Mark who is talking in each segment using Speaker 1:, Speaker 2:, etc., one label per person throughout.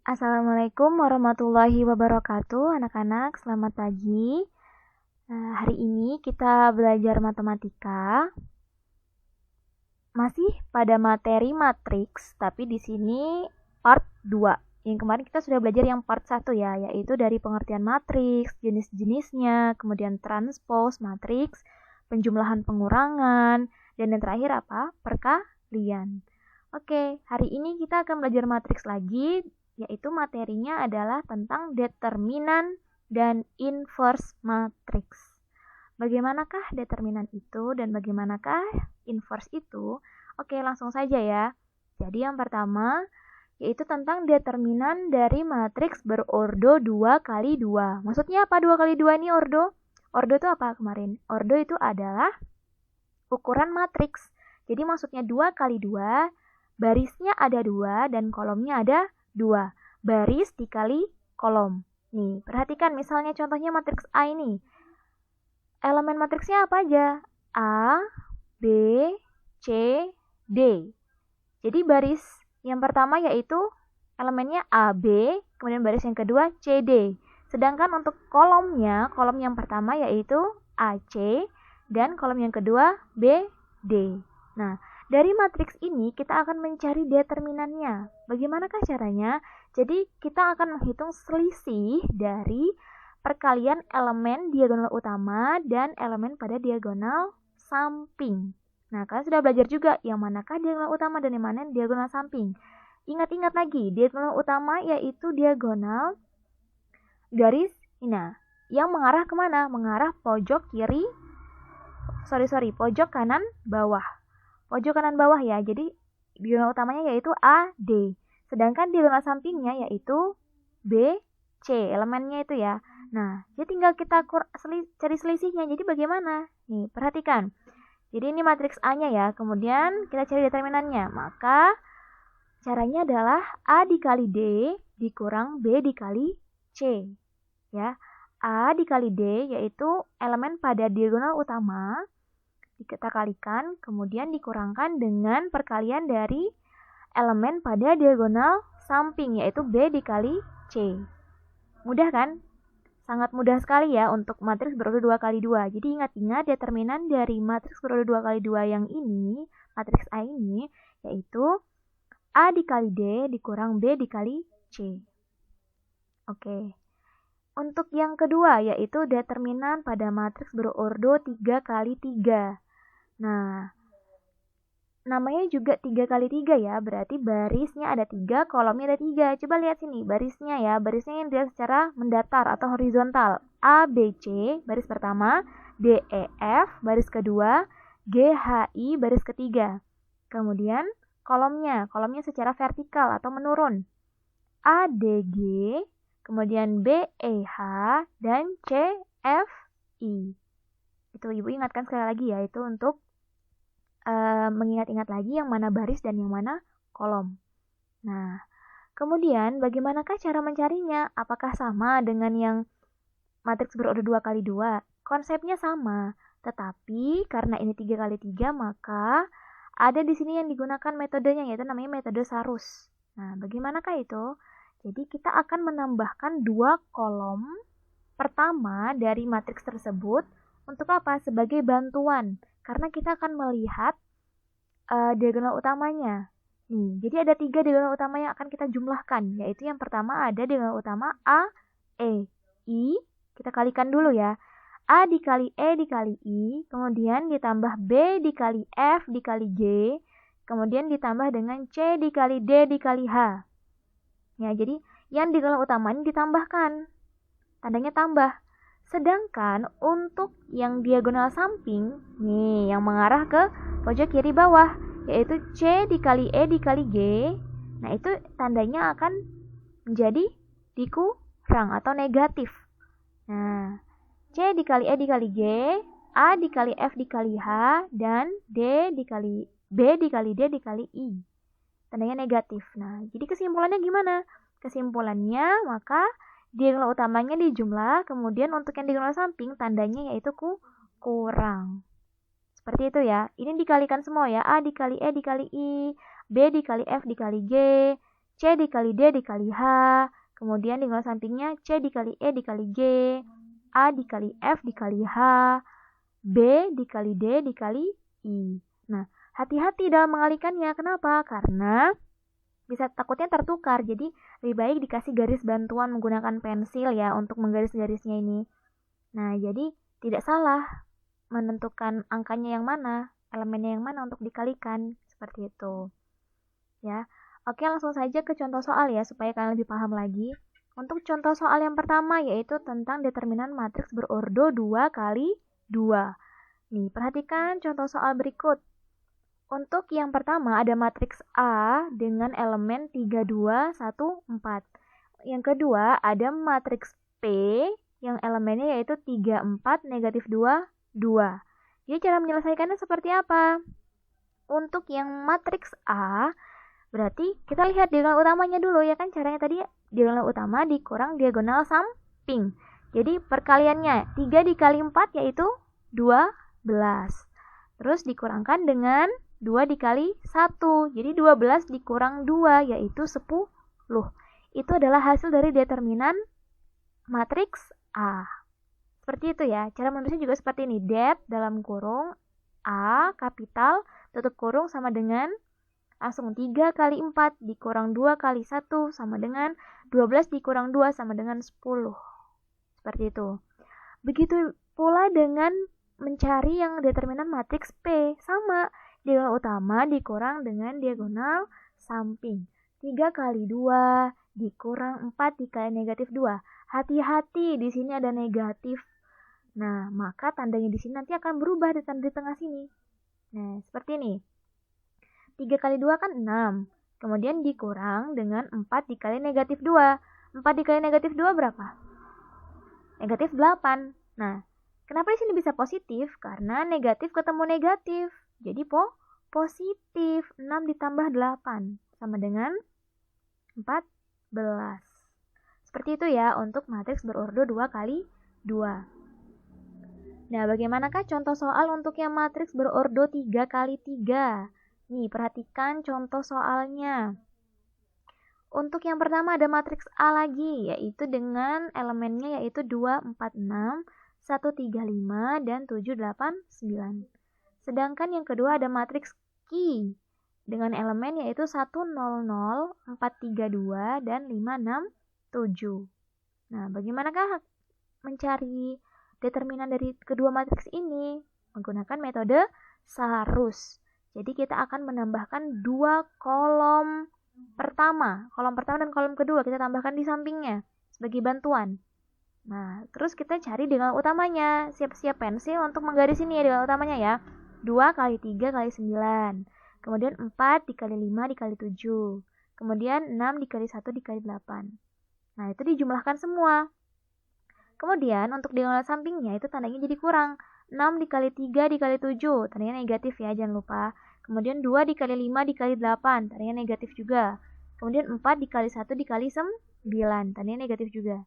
Speaker 1: Assalamualaikum warahmatullahi wabarakatuh, anak-anak. Selamat pagi. Hari ini kita belajar matematika. Masih pada materi matriks, tapi di sini part 2. Yang kemarin kita sudah belajar yang part 1 ya, yaitu dari pengertian matriks, jenis-jenisnya, kemudian transpose matriks, penjumlahan pengurangan, dan yang terakhir apa? Perkalian. Oke, hari ini kita akan belajar matriks lagi, yaitu materinya adalah tentang determinan dan inverse matriks. Bagaimanakah determinan itu dan bagaimanakah inverse itu? Oke, langsung saja ya. Jadi yang pertama yaitu tentang determinan dari matriks berordo 2 kali 2. Maksudnya apa 2 kali 2 ini ordo? Ordo itu apa kemarin? Ordo itu adalah ukuran matriks. Jadi maksudnya 2 kali 2, barisnya ada 2 dan kolomnya ada 2. Baris dikali kolom. Nih, perhatikan misalnya contohnya matriks A ini. Elemen matriksnya apa aja? A, B, C, D. Jadi baris yang pertama yaitu elemennya A, B, kemudian baris yang kedua C, D. Sedangkan untuk kolomnya, kolom yang pertama yaitu A, C, dan kolom yang kedua B, D. Nah, dari matriks ini kita akan mencari determinannya. Bagaimanakah caranya? Jadi kita akan menghitung selisih dari perkalian elemen diagonal utama dan elemen pada diagonal samping. Nah, kalian sudah belajar juga yang manakah diagonal utama dan yang mana diagonal samping. Ingat-ingat lagi, diagonal utama yaitu diagonal garis ini. Yang mengarah kemana? Mengarah pojok kiri, pojok kanan bawah. Pojok kanan bawah ya, jadi diagonal utamanya yaitu A, D. Sedangkan diagonal sampingnya yaitu B, C, elemennya itu ya. Nah, jadi tinggal kita cari selisihnya. Jadi bagaimana? Nih, perhatikan. Jadi ini matriks A-nya ya, kemudian kita cari determinannya. Maka caranya adalah A dikali D dikurang B dikali C. Ya, A dikali D yaitu elemen pada diagonal utama, kita kalikan, kemudian dikurangkan dengan perkalian dari elemen pada diagonal samping, yaitu B dikali C. Mudah kan? Sangat mudah sekali ya untuk matriks berordo 2 kali 2. Jadi ingat-ingat determinan dari matriks berordo 2 kali 2 yang ini, matriks A ini, yaitu A dikali D dikurang B dikali C. Oke. Untuk yang kedua, yaitu determinan pada matriks berordo 3 kali 3. Nah, namanya juga 3 kali 3 ya, berarti barisnya ada 3, kolomnya ada 3. Coba lihat sini, barisnya ya, barisnya yang dilihat secara mendatar atau horizontal. A, B, C, baris pertama, D, E, F, baris kedua, G, H, I, baris ketiga. Kemudian kolomnya secara vertikal atau menurun. A, D, G, kemudian B, E, H, dan C, F, I. Itu Ibu ingatkan sekali lagi ya, itu untuk mengingat-ingat lagi yang mana baris dan yang mana kolom. Nah, kemudian bagaimanakah cara mencarinya? Apakah sama dengan yang matriks berordo 2 kali 2? Konsepnya sama, tetapi karena ini 3 kali 3 maka ada di sini yang digunakan metodenya, yaitu namanya metode Sarus. Nah, bagaimanakah itu? Jadi kita akan menambahkan 2 kolom pertama dari matriks tersebut untuk apa? Sebagai bantuan. Karena kita akan melihat diagonal utamanya. Nih, jadi ada 3 diagonal utama yang akan kita jumlahkan, yaitu yang pertama ada diagonal utama A, E, I. Kita kalikan dulu ya. A dikali E dikali I, kemudian ditambah B dikali F dikali G, kemudian ditambah dengan C dikali D dikali H. Ya, jadi yang diagonal utama ini ditambahkan. Tandanya tambah. Sedangkan untuk yang diagonal samping, nih yang mengarah ke pojok kiri bawah, yaitu C dikali E dikali G, nah itu tandanya akan menjadi dikurang atau negatif. Nah, C dikali E dikali G, A dikali F dikali H, dan D dikali B dikali D dikali I. Tandanya negatif. Nah, jadi kesimpulannya gimana? Kesimpulannya maka diagonal utamanya dijumlah, kemudian untuk yang diagonal samping tandanya yaitu kurang. Seperti itu ya. Ini dikalikan semua ya. A dikali E dikali I, B dikali F dikali G, C dikali D dikali H, kemudian diagonal sampingnya C dikali E dikali G, A dikali F dikali H, B dikali D dikali I. Nah, hati-hati dalam mengalikannya. Kenapa? Karena bisa takutnya tertukar. Jadi lebih baik dikasih garis bantuan menggunakan pensil ya untuk menggaris-garisnya ini. Nah, jadi tidak salah menentukan angkanya yang mana, elemennya yang mana untuk dikalikan. Seperti itu. Ya. Oke, langsung saja ke contoh soal ya supaya kalian lebih paham lagi. Untuk contoh soal yang pertama yaitu tentang determinan matriks berordo 2 kali 2. Nih, perhatikan contoh soal berikut. Untuk yang pertama ada matriks A dengan elemen 3, 2, 1, 4. Yang kedua ada matriks P yang elemennya yaitu 3, 4, negatif 2, 2. Jadi cara menyelesaikannya seperti apa? Untuk yang matriks A, berarti kita lihat diagonal utamanya dulu ya kan. Caranya tadi diagonal utama dikurang diagonal samping. Jadi perkaliannya 3 dikali 4 yaitu 12. Terus dikurangkan dengan 2 dikali 1. Jadi 12 dikurang 2 yaitu 10. Itu adalah hasil dari determinan matriks A. Seperti itu ya. Cara menulisnya juga seperti ini. Det dalam kurung A kapital tutup kurung sama dengan langsung 3 kali 4 dikurang 2 kali 1 sama dengan 12 dikurang 2 sama dengan 10. Seperti itu. Begitu pula dengan mencari yang determinan matriks P. Sama. Diagonal utama dikurang dengan diagonal samping. 3 kali 2 dikurang 4 dikali negatif 2. Hati-hati, di sini ada negatif. Nah, maka tandanya di sini nanti akan berubah di tengah sini. Nah, seperti ini. 3 kali 2 kan 6. Kemudian dikurang dengan 4 dikali negatif 2. 4 dikali negatif 2 berapa? Negatif 8. Nah, kenapa di sini bisa positif? Karena negatif ketemu negatif. Jadi positif. 6 ditambah 8 sama dengan 14. Seperti itu ya untuk matriks berordo 2 kali 2. Nah, bagaimanakah contoh soal untuk yang matriks berordo 3 kali 3? Nih, perhatikan contoh soalnya. Untuk yang pertama ada matriks A lagi, yaitu dengan elemennya yaitu 2, 4, 6, 1, 3, 5, dan 7, 8, 9. Sedangkan yang kedua ada matriks Q dengan elemen yaitu 1, 0, 0, 4, 3, 2, dan 5, 6, 7. Nah, bagaimanakah mencari determinan dari kedua matriks ini? Menggunakan metode Sarus. Jadi kita akan menambahkan 2 kolom pertama. Kolom pertama dan kolom kedua kita tambahkan di sampingnya sebagai bantuan. Nah, terus kita cari diagonal utamanya. Siap-siap pensil untuk menggaris ini ya diagonal utamanya ya. 2 kali 3 kali 9. Kemudian 4 dikali 5 dikali 7. Kemudian 6 dikali 1 dikali 8. Nah, itu dijumlahkan semua. Kemudian untuk diagonal sampingnya itu tandanya jadi kurang. 6 dikali 3 dikali 7. Tandanya negatif ya, jangan lupa. Kemudian 2 dikali 5 dikali 8. Tandanya negatif juga. Kemudian 4 dikali 1 dikali 9. Tandanya negatif juga.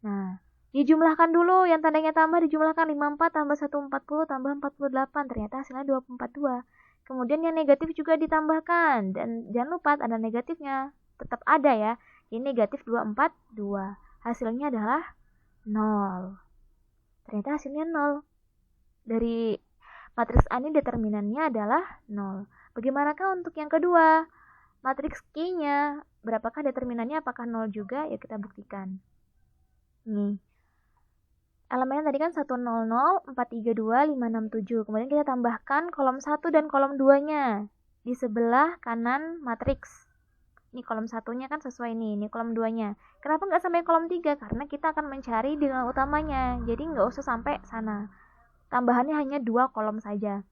Speaker 1: Nah, dijumlahkan dulu, yang tandanya tambah dijumlahkan 54 tambah 1 40 tambah 48. Ternyata hasilnya 242. Kemudian yang negatif juga ditambahkan. Dan jangan lupa ada negatifnya. Tetap ada ya. Ini negatif 242. Hasilnya adalah 0. Ternyata hasilnya 0. Dari matriks A ini determinannya adalah 0. Bagaimanakah untuk yang kedua? Matriks Q-nya. Berapakah determinannya? Apakah 0 juga? Ya kita buktikan. Nih. Elemennya tadi kan 1, 0, 0, 4, 3, 2, 5, 6, 7. Kemudian kita tambahkan kolom 1 dan kolom 2-nya. Di sebelah kanan matriks. Ini kolom 1-nya kan sesuai nih. Ini kolom 2-nya. Kenapa nggak sampai kolom 3? Karena kita akan mencari diagonal utamanya. Jadi nggak usah sampai sana. Tambahannya hanya 2 kolom saja.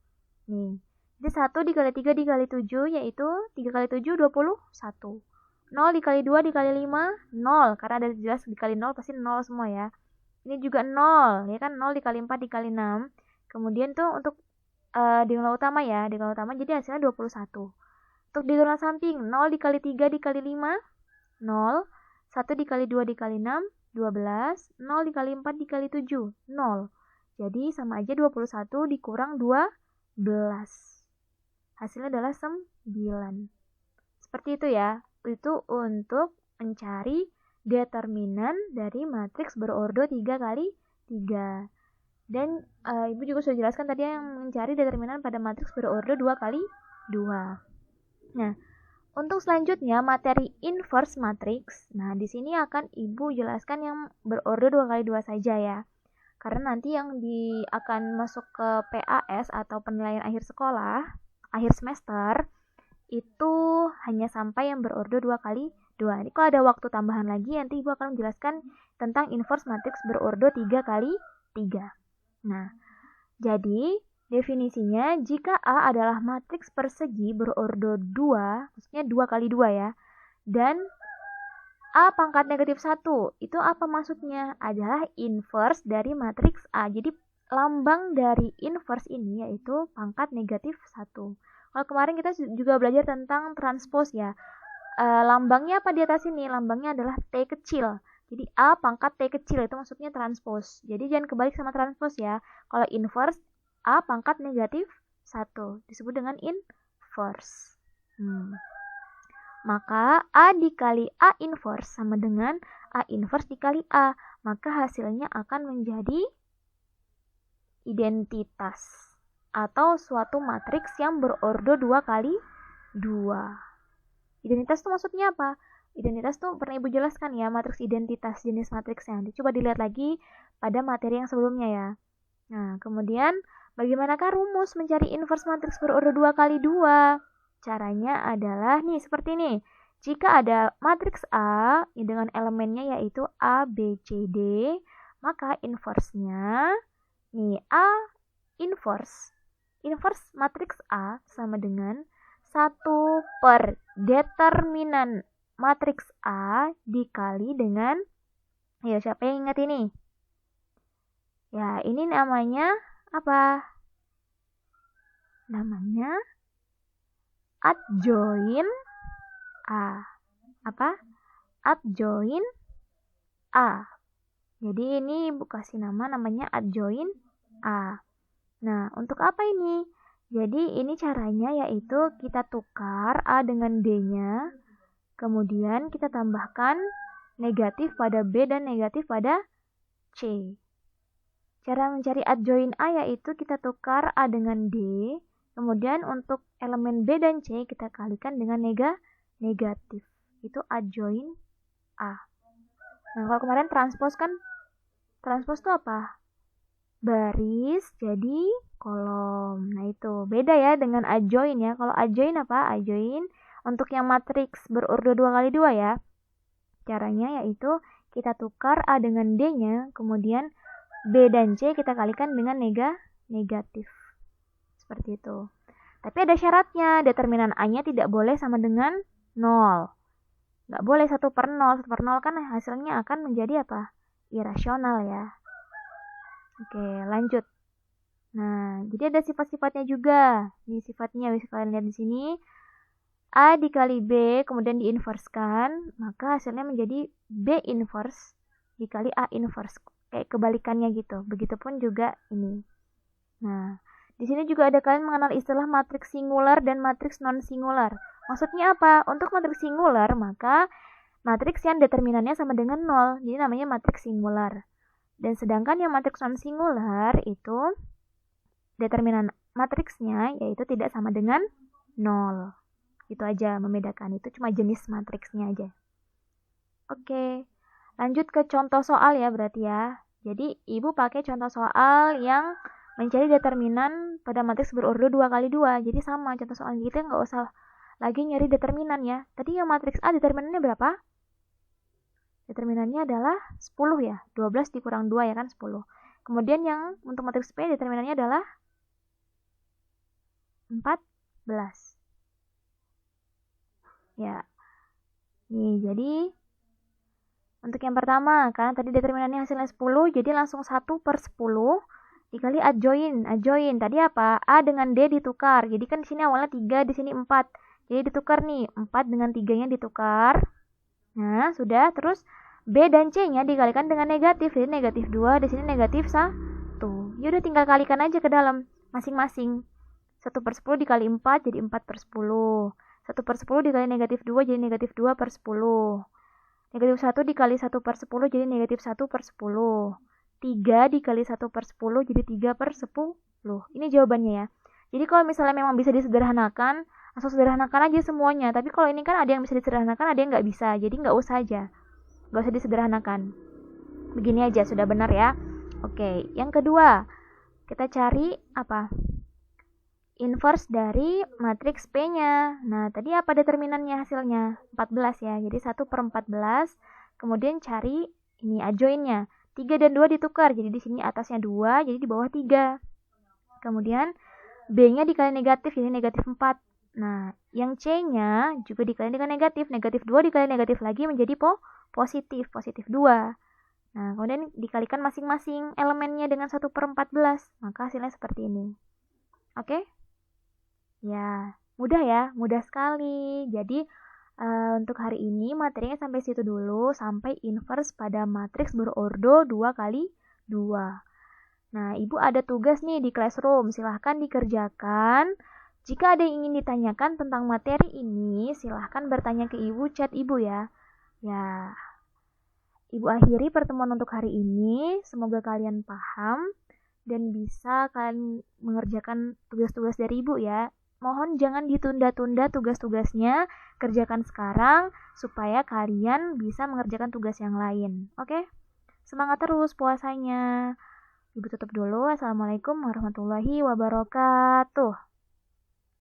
Speaker 1: Nih. Jadi 1 dikali 3 dikali 7 yaitu 3 kali 7, 21. 0 dikali 2 dikali 5, 0. Karena ada jelas dikali 0 pasti 0 semua ya. Ini juga 0, ya kan 0 dikali 4 dikali 6. Kemudian tuh untuk diagonal utama ya, diagonal utama jadi hasilnya 21. Untuk diagonal samping 0 dikali 3 dikali 5, 0. 1 dikali 2 dikali 6, 12. 0 dikali 4 dikali 7, 0. Jadi sama aja 21 dikurang 12. Hasilnya adalah 9. Seperti itu ya. itu untuk mencari determinan dari matriks berordo 3 kali 3. Dan Ibu juga sudah jelaskan tadi yang mencari determinan pada matriks berordo 2 kali 2. Nah, untuk selanjutnya materi inverse matrix. Nah, di sini akan Ibu jelaskan yang berordo 2 kali 2 saja ya. Karena nanti yang akan masuk ke PAS atau penilaian akhir sekolah, akhir semester, itu hanya sampai yang berordo 2 kali 2. Ini kalau ada waktu tambahan lagi, nanti Ibu akan menjelaskan tentang inverse matrix berordo 3 kali 3. Nah, jadi definisinya jika A adalah matriks persegi berordo 2, maksudnya 2 kali 2 ya, dan A pangkat negatif 1, itu apa maksudnya? Adalah inverse dari matriks A. Jadi lambang dari inverse ini yaitu pangkat negatif 1. Kalau kemarin kita juga belajar tentang transpose ya. Lambangnya apa di atas ini? Lambangnya adalah T kecil. Jadi A pangkat T kecil itu maksudnya transpose. Jadi jangan kebalik sama transpose ya. Kalau inverse A pangkat negatif 1 disebut dengan inverse. Maka A dikali A inverse sama dengan A inverse dikali A. Maka hasilnya akan menjadi identitas atau suatu matriks yang berordo 2 kali 2. Identitas itu maksudnya apa? Identitas tuh pernah Ibu jelaskan ya, matriks identitas jenis matriksnya. Coba dilihat lagi pada materi yang sebelumnya ya. Nah, kemudian bagaimanakah rumus mencari inverse matriks berordo 2 kali 2? Caranya adalah nih seperti ini. Jika ada matriks A dengan elemennya yaitu A, B, C, D, maka inverse-nya nih A inverse. Inverse matriks A sama dengan 1 per determinan matriks A dikali dengan, ya siapa yang ingat ini? Ya, ini namanya apa? Namanya adjoin A. Apa? Adjoin A. Jadi ini Ibu kasih namanya adjoin A. Nah, untuk apa ini? Jadi ini caranya yaitu kita tukar A dengan D-nya, kemudian kita tambahkan negatif pada B dan negatif pada C. Cara mencari adjoin A yaitu kita tukar A dengan D, kemudian untuk elemen B dan C kita kalikan dengan negatif. Itu adjoin A. Nah, kalau kemarin transpose kan, transpose itu apa? Baris jadi kolom. Nah, itu beda ya dengan adjoin ya. Kalau adjoin apa? Adjoin untuk yang matriks berordo 2 kali 2 ya. Caranya yaitu kita tukar A dengan D-nya, kemudian B dan C kita kalikan dengan negatif. Seperti itu. Tapi ada syaratnya, determinan A-nya tidak boleh sama dengan 0. Nggak boleh 1 per 0. 1 per 0 kan hasilnya akan menjadi apa? Irasional ya. Oke, lanjut. Nah, jadi ada sifat-sifatnya juga. Ini sifatnya bisa kalian lihat di sini. A dikali B kemudian diinverskan, maka hasilnya menjadi B inverse dikali A inverse. Kayak kebalikannya gitu. Begitupun juga ini. Nah, di sini juga ada kalian mengenal istilah matriks singular dan matriks non singular. Maksudnya apa? Untuk matriks singular, maka matriks yang determinannya sama dengan 0. Jadi namanya matriks singular. Dan sedangkan yang matriks non singular itu determinan matriksnya yaitu tidak sama dengan 0. Itu aja membedakan, itu cuma jenis matriksnya aja. Oke, lanjut ke contoh soal ya berarti ya. Jadi Ibu pakai contoh soal yang mencari determinan pada matriks berordo 2 kali 2. Jadi sama contoh soal kita nggak usah lagi nyari determinan ya. Tadi yang matriks A determinannya berapa? Determinannya adalah 10 ya. 12 dikurang 2 ya kan 10. Kemudian yang untuk matriks P determinannya adalah 14. Ya. Nih, jadi untuk yang pertama, karena tadi determinannya hasilnya 10, jadi langsung 1 per 10 dikali adjoin. Adjoin tadi apa? A dengan D ditukar. Jadi kan di sini awalnya 3, di sini 4. Jadi ditukar nih, 4 dengan 3-nya ditukar. Nah, sudah. Terus B dan C-nya dikalikan dengan negatif. Jadi negatif 2, di sini negatif 1. Ya udah tinggal kalikan aja ke dalam masing-masing. 1 per 10 dikali 4 jadi 4 per 10. 1/10 dikali negatif 2 jadi negatif 2/10. Negatif 1 dikali 1/10 jadi negatif 1/10. 3 dikali 1/10 jadi 3/10. Ini jawabannya ya. Jadi kalau misalnya memang bisa disederhanakan, langsung sederhanakan aja semuanya. Tapi kalau ini kan ada yang bisa disederhanakan, ada yang nggak bisa. Jadi nggak usah aja. Nggak usah disederhanakan. Begini aja, sudah benar ya. Oke, yang kedua. Kita cari apa? Inverse dari matriks P-nya. Nah, tadi apa determinannya hasilnya? 14 ya. Jadi 1/14. Kemudian cari ini adjoinnya. 3 dan 2 ditukar. Jadi di sini atasnya 2, jadi di bawah 3. Kemudian B-nya dikali negatif, jadi negatif 4. Nah, yang C-nya juga dikali dengan negatif. Negatif 2 dikali negatif lagi menjadi positif 2. Nah, kemudian dikalikan masing-masing elemennya dengan 1/14. Maka hasilnya seperti ini. Oke? Ya, mudah ya, mudah sekali. Jadi untuk hari ini materinya sampai situ dulu, sampai inverse pada matriks berordo 2 kali 2. Nah, Ibu ada tugas nih di classroom, silahkan dikerjakan. Jika ada yang ingin ditanyakan tentang materi ini, silahkan bertanya ke Ibu, chat Ibu ya. Ya, Ibu akhiri pertemuan untuk hari ini, semoga kalian paham dan bisa kalian mengerjakan tugas-tugas dari Ibu ya. Mohon jangan ditunda-tunda tugas-tugasnya, kerjakan sekarang supaya kalian bisa mengerjakan tugas yang lain. Oke? Semangat terus puasanya. Ibu tutup dulu. Assalamualaikum warahmatullahi wabarakatuh.